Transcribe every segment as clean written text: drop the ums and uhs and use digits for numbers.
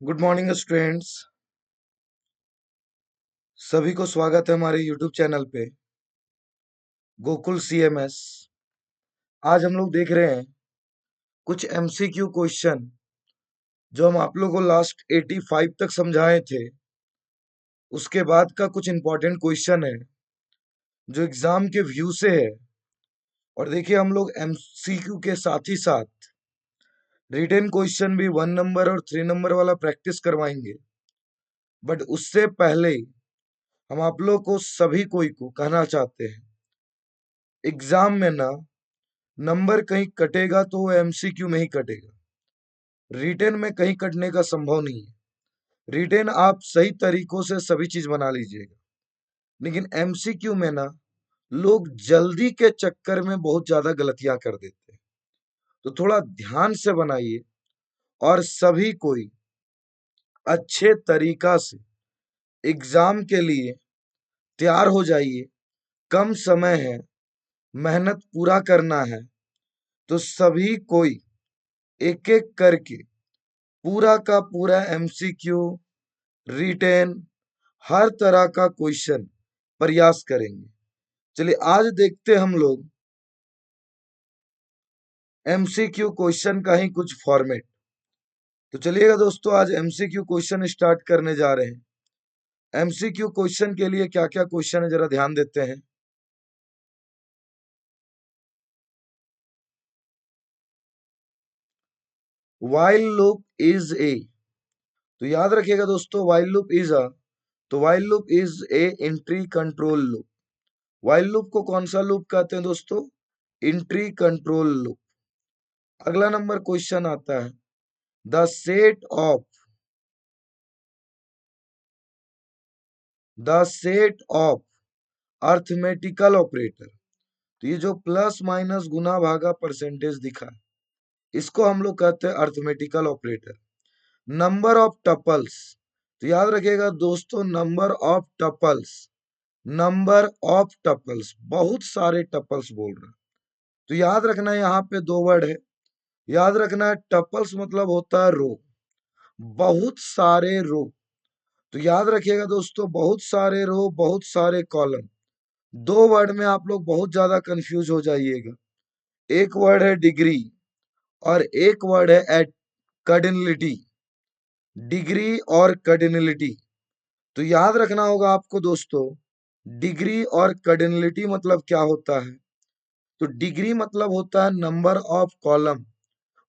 Good morning students. सभी को स्वागत है हमारे यूट्यूब चैनल पे गोकुल सीएमएस। आज हम लोग देख रहे हैं कुछ एमसीक्यू क्वेश्चन जो हम आप लोगों को लास्ट 85 तक समझाए थे। उसके बाद का कुछ इंपॉर्टेंट क्वेश्चन है जो एग्जाम के व्यू से है। और देखिए, हम लोग एमसीक्यू के साथ ही साथ रिटन क्वेश्चन भी 1 नंबर और 3 नंबर वाला प्रैक्टिस करवाएंगे। बट उससे पहले हम आप लोग को सभी कोई को कहना चाहते हैं, एग्जाम में ना नंबर कहीं कटेगा तो वो एमसीक्यू में ही कटेगा। रिटेन में कहीं कटने का संभव नहीं है। रिटेन आप सही तरीकों से सभी चीज बना लीजिएगा, लेकिन एमसीक्यू में ना लोग जल्दी के चक्कर में बहुत ज्यादा गलतियां कर देते हैं। तो थोड़ा ध्यान से बनाइए और सभी कोई अच्छे तरीका से एग्जाम के लिए तैयार हो जाइए। कम समय है, मेहनत पूरा करना है, तो सभी कोई एक एक करके पूरा का पूरा एमसीक्यू, रिटेन, हर तरह का क्वेश्चन प्रयास करेंगे। चलिए आज देखते हैं हम लोग एमसीक्यू क्वेश्चन का ही कुछ फॉर्मेट। तो चलिएगा दोस्तों, आज एमसीक्यू क्वेश्चन स्टार्ट करने जा रहे हैं। एमसीक्यू क्वेश्चन के लिए क्या क्या क्वेश्चन है जरा ध्यान देते हैं। वाइल लूप इज ए, तो याद रखिएगा दोस्तों, वाइल लूप इज अ, तो while loop is a entry control loop. While loop को कौन सा लूप कहते हैं दोस्तों? Entry control loop. अगला नंबर क्वेश्चन आता है, the set of arithmetical operator. तो ये जो प्लस माइनस गुना भागा परसेंटेज दिखा है, इसको हम लोग कहते हैं arithmetical operator. Number of tuples, तो याद रखिएगा दोस्तों, नंबर ऑफ टपल्स, बहुत सारे टपल्स बोल रहे हैं। तो याद रखना है यहाँ पे दो वर्ड है। याद रखना है, टपल्स मतलब होता है रो, बहुत सारे रो। तो याद रखिएगा दोस्तों, बहुत सारे रो, बहुत सारे कॉलम। दो वर्ड में आप लोग बहुत ज्यादा कंफ्यूज हो जाइएगा। एक वर्ड है डिग्री और एक वर्ड है एट कार्डिनलिटी। डिग्री और कार्डिनलिटी, तो याद रखना होगा आपको दोस्तों, डिग्री और कार्डिनलिटी मतलब क्या होता है। तो डिग्री मतलब होता है नंबर ऑफ कॉलम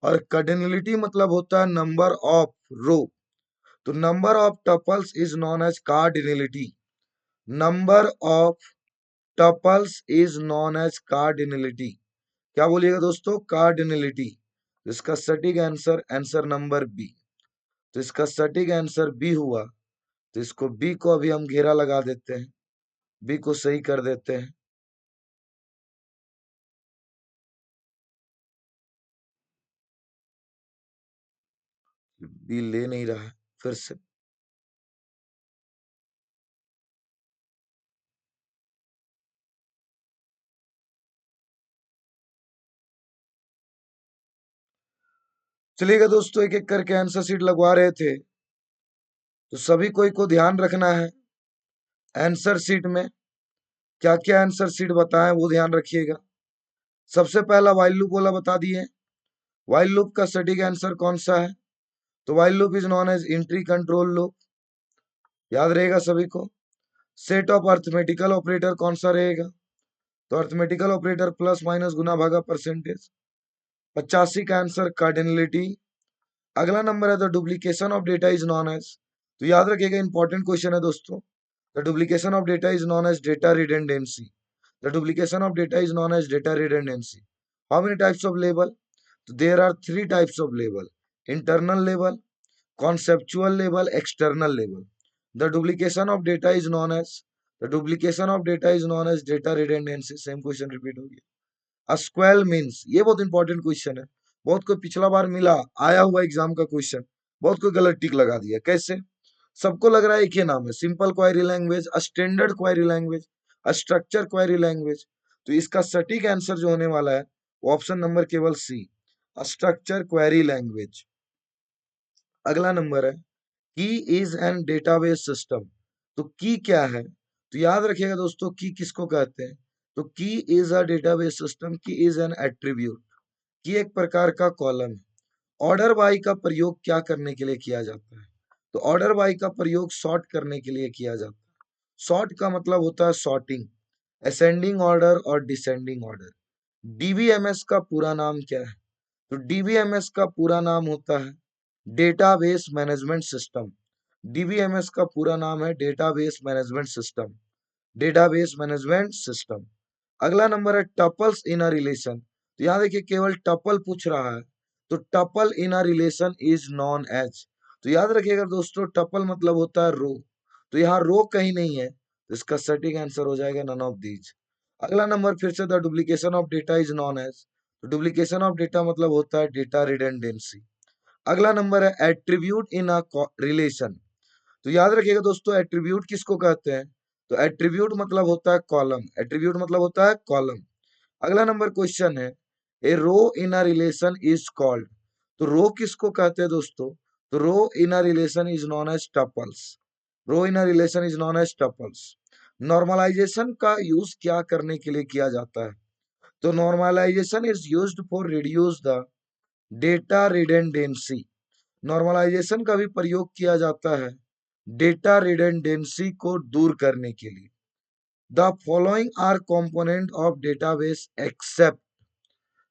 और कार्डिनलिटी मतलब होता है नंबर ऑफ रो। तो number of tuples is known as cardinality. Number of tuples is known as cardinality. क्या बोलिएगा दोस्तों? कार्डिनलिटी। इसका सटीक आंसर आंसर नंबर बी। तो इसका सटीक आंसर बी हुआ। तो इसको बी को अभी हम घेरा लगा देते हैं, बी को सही कर देते हैं। बी ले नहीं रहा है, फिर से। चलिएगा दोस्तों, एक एक करके आंसर शीट लगवा रहे थे, तो सभी कोई को ध्यान रखना है। आंसर शीट में क्या क्या आंसर शीट बताएं वो ध्यान रखिएगा। सबसे पहला वाइल लूप वाला बता दिए। वाइल लूप का सटीक आंसर कौन सा है? तो while loop is known as entry control loop, याद रहेगा सभी को। सेट ऑफ अर्थमेटिकल ऑपरेटर कौन सा रहेगा? तो अर्थमेटिकल ऑपरेटर प्लस माइनस गुना भागा परसेंटेज। 85 का आंसर कार्डिनलिटी। अगला नंबर है the duplication of data is known as, तो याद रखिएगा इंपॉर्टेंट क्वेश्चन है दोस्तों। The duplication of data is known as data redundancy. The duplication of data is known as data redundancy. How many types of label? तो there are 3 types of label, internal label, conceptual level, external level. The duplication of data is known as, the duplication of data is known as data redundancy. Same question repeat हो गया। स्क्वेल means, ये बहुत important question है। बहुत कोई पिछला बार मिला आया हुआ एग्जाम का क्वेश्चन, बहुत कोई गलत टिक लगा दिया। कैसे? सबको लग रहा है एक ही नाम है, simple query language, standard query language, structure query language. तो इसका सटीक आंसर जो होने वाला है वो ऑप्शन नंबर केवल सी, स्ट्रक्चर क्वेरी लैंग्वेज। अगला नंबर है की इज एन डेटाबेस सिस्टम। तो की क्या है, तो याद रखिएगा दोस्तों, की किसको कहते हैं, तो की इज अ डेटाबेस सिस्टम, की इज एन एट्रीब्यूट, की एक प्रकार का कॉलम है। ऑर्डर बाय का प्रयोग क्या करने के लिए किया जाता है, तो ऑर्डर बाय का प्रयोग सॉर्ट करने के लिए किया जाता है। सॉर्ट का मतलब होता है सॉर्टिंग, असेंडिंग ऑर्डर और डिसेंडिंग ऑर्डर। डीबीएमएस का पूरा नाम क्या है, तो डीबीएमएस का पूरा नाम होता है डेटाबेस मैनेजमेंट सिस्टम। डीबीएमएस का पूरा नाम है database management system, database management system. अगला नंबर है टपल्स इन अ रिलेशन। तो यहाँ देखिए केवल टपल पूछ रहा है, तो tuple in a relation is known as. तो याद रखिएगा दोस्तों, टपल मतलब होता है रो, तो यहाँ रो कहीं नहीं है, तो इसका सटीक आंसर हो जाएगा नन ऑफ दीज। अगला नंबर फिर से, the duplication of data is known as. तो डुप्लीकेशन ऑफ डेटा मतलब होता है डेटा रिडंडेंसी। अगला नंबर है एट्रीब्यूट इन अ रिलेशन। तो याद रखिएगा दोस्तों, एट्रीब्यूट किसको कहते हैं, तो एट्रीब्यूट मतलब होता है कॉलम, एट्रीब्यूट मतलब होता है कॉलम। अगला नंबर क्वेश्चन है a row in a relation is called. तो रो किसको कहते हैं दोस्तों, तो row in a relation is known as tuples, row in a relation is known as tuples. Normalization का यूज क्या करने के लिए किया जाता है, तो normalization is used for reduce the data redundancy. Normalization का भी प्रयोग किया जाता है डेटा रिडंडेंसी को दूर करने के लिए। The following are component of database except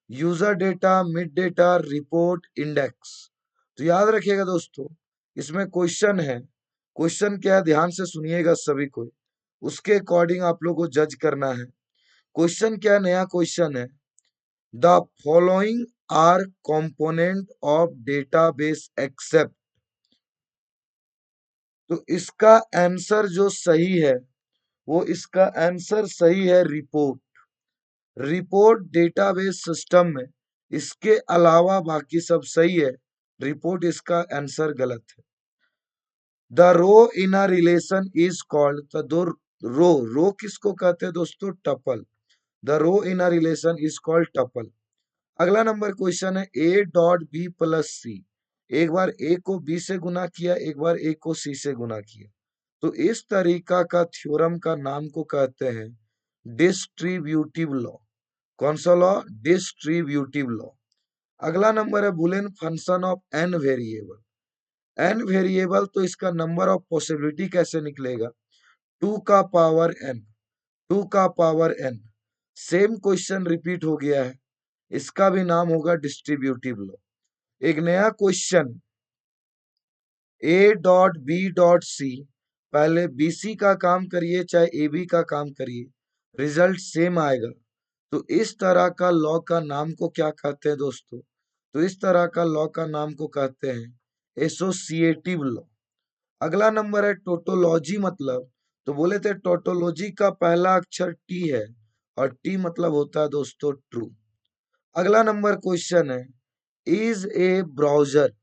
user data, mid data, report, index. तो याद रखिएगा दोस्तों, इसमें क्वेश्चन है, क्वेश्चन क्या है ध्यान से सुनिएगा सभी को, उसके अकॉर्डिंग आप लोग को जज करना है। क्वेश्चन क्या, नया क्वेश्चन है, the following are component of database except. तो इसका आंसर जो सही है, वो इसका आंसर सही है रिपोर्ट। रिपोर्ट डेटाबेस सिस्टम में, इसके अलावा बाकी सब सही है, रिपोर्ट इसका आंसर गलत है। The row in a relation is called, the दो रो, रो किसको कहते हैं दोस्तों, tuple. The row in a relation is called tuple. अगला नंबर क्वेश्चन है A dot B plus C. एक बार ए को बी से गुना किया, एक बार ए को सी से गुना किया, तो इस तरीका का थ्योरम का नाम को कहते हैं डिस्ट्रीब्यूटिव लॉ। कौन सा लॉ, डिस्ट्रीब्यूटिव लॉ। अगला नंबर है Boolean function of n variable. N variable, तो इसका नंबर ऑफ पॉसिबिलिटी कैसे निकलेगा, टू का पावर एन, टू का power n. Same question repeat हो गया है, इसका भी नाम होगा डिस्ट्रीब्यूटिव लॉ। एक नया question, A dot B dot C, पहले बी सी का काम करिए चाहे ए बी का काम करिए, रिजल्ट सेम आएगा। तो इस तरह का लॉ का नाम को क्या कहते हैं दोस्तों, तो इस तरह का लॉ का नाम को कहते हैं एसोसिएटिव लॉ। अगला नंबर है टोटोलॉजी मतलब, तो बोले थे टोटोलॉजी का पहला अक्षर टी है, और टी मतलब होता है दोस्तों ट्रू। अगला नंबर क्वेश्चन है is a browser,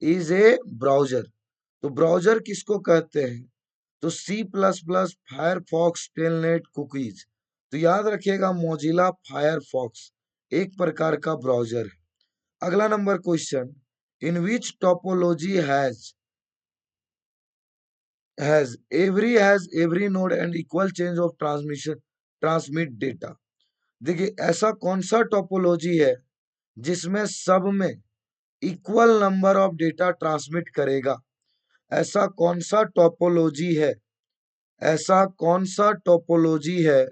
is a browser. तो ब्राउजर किसको कहते हैं, तो C plus plus Firefox Telnet cookies. तो याद रखिएगा मोजिला फायरफॉक्स एक प्रकार का ब्राउजर है। अगला number question, in which topology has every node and equal change of transmission transmit data. देखिए ऐसा कौन सा टोपोलॉजी है जिसमें सब में equal number of data transmit करेगा, ऐसा कौन सा टोपोलॉजी है, ऐसा कौन सा टोपोलॉजी है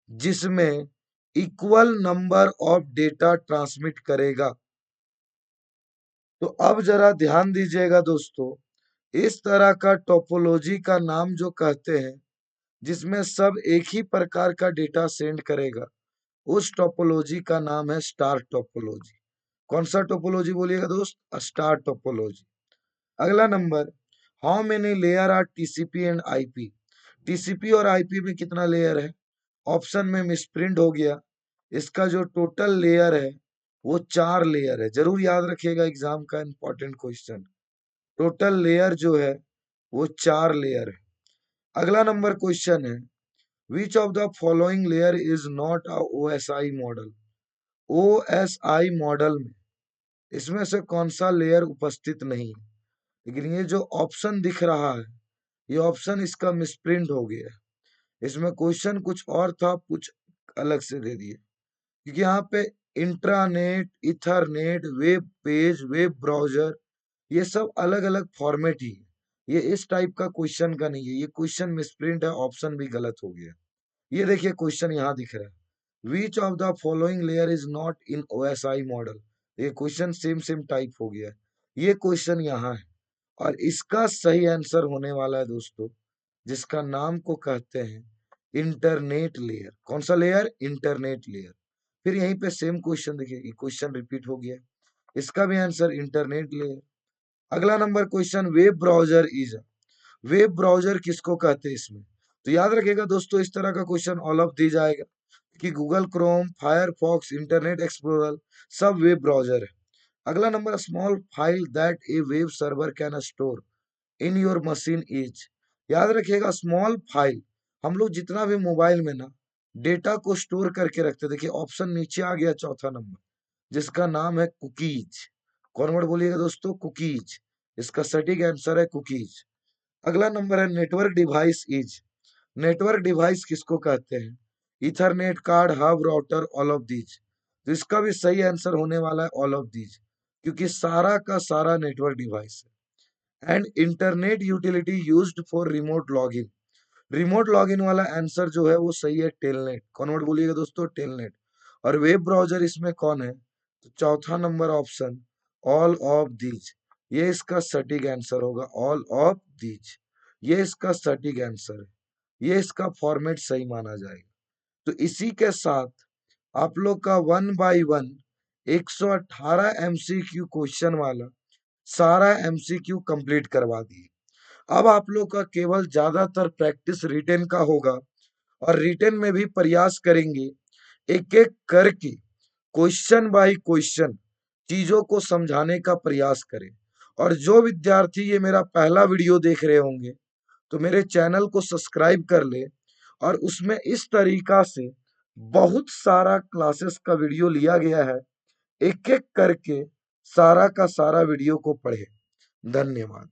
जिसमें equal number of data transmit करेगा। तो अब जरा ध्यान दीजिएगा दोस्तों, इस तरह का टोपोलॉजी का नाम जो कहते हैं जिसमें सब एक ही प्रकार का डेटा सेंड करेगा, उस टोपोलॉजी का नाम है स्टार टोपोलॉजी। कौन सा टोपोलॉजी बोलिएगा दोस्त, स्टार टोपोलॉजी। अगला number, how many layer are TCP and IP. TCP और आईपी में कितना लेयर है, ऑप्शन में मिसप्रिंट हो गया, इसका जो टोटल लेयर है वो 4 लेयर है। जरूर याद रखिएगा, एग्जाम का इंपॉर्टेंट क्वेश्चन, टोटल लेयर जो है वो 4 लेयर है। अगला नंबर क्वेश्चन है which of the following layer is not a OSI model. OSI model में इसमें से कौन सा लेयर उपस्थित नहीं है, लेकिन ये जो ऑप्शन दिख रहा है, ये ऑप्शन इसका मिसप्रिंट हो गया है। इसमें क्वेश्चन कुछ और था, कुछ अलग से दे दिए, क्योंकि यहाँ पे intranet, Ethernet, web page, web browser, ये सब अलग अलग फॉर्मेट ही है। ये इस टाइप का क्वेश्चन का नहीं है, ये क्वेश्चन मिसप्रिंट है, ऑप्शन भी गलत हो गया। ये देखिए क्वेश्चन यहाँ दिख रहा है, which of the following layer is not in OSI model. ये क्वेश्चन सेम सेम टाइप हो गया है, ये क्वेश्चन यहाँ है, और इसका सही आंसर होने वाला है दोस्तों, जिसका नाम को कहते हैं इंटरनेट लेयर। कौन सा लेयर? Internet layer. फिर यहीं पे सेम क्वेश्चन देखिए, क्वेश्चन रिपीट हो गया, इसका भी आंसर इंटरनेट लेयर। अगला number question, web browser is, web browser किसको कहते हैं इसमें? तो याद रखिएगा दोस्तों, इस तरह का क्वेश्चन ऑल ऑफ दी जाएगा कि Google Chrome, Firefox, internet explorer सब वेब ब्राउजर है। अगला number, small file that A web server can store in your machine is. याद रखिएगा स्मॉल फाइल, हम लोग जितना भी मोबाइल में ना डेटा को स्टोर करके रखते, देखिए ऑप्शन नीचे आ गया चौथा नंबर, जिसका नाम है कुकीज। कौन वर्ड बोलिएगा दोस्तों? कुकीज। इसका सटीक आंसर है कुकीज। अगला नंबर है network device is, network device किसको कहते हैं? Ethernet, card, hub, router, all of these. तो इसका भी सही आंसर होने वाला है ऑल ऑफ दीज, क्योंकि सारा का सारा नेटवर्क डिवाइस है। And internet utility used for remote login, remote login वाला आंसर जो है वो सही है टेलनेट। कौन वर्ड बोलिएगा दोस्तों? टेलनेट। और वेब ब्राउजर इसमें कौन है? तो चौथा number option, all of these, ये इसका सटीक आंसर होगा, ऑल ऑफ दीज, ये इसका सटीक आंसर है, ये इसका फॉर्मेट सही माना जाएगा। तो इसी के साथ आप लोग का 1 बाय 1 118 MCQ क्वेश्चन वाला सारा MCQ कंप्लीट करवा दिए। अब आप लोग का केवल ज्यादातर प्रैक्टिस रिटेन का होगा, और रिटेन में भी प्रयास करेंगे एक एक करके क्वेश्चन बाय क्वेश्चन चीजों को समझाने का प्रयास करें। और जो विद्यार्थी ये मेरा पहला वीडियो देख रहे होंगे, तो मेरे चैनल को सब्सक्राइब कर ले, और उसमें इस तरीका से बहुत सारा क्लासेस का वीडियो लिया गया है, एक एक करके सारा का सारा वीडियो को पढ़े। धन्यवाद।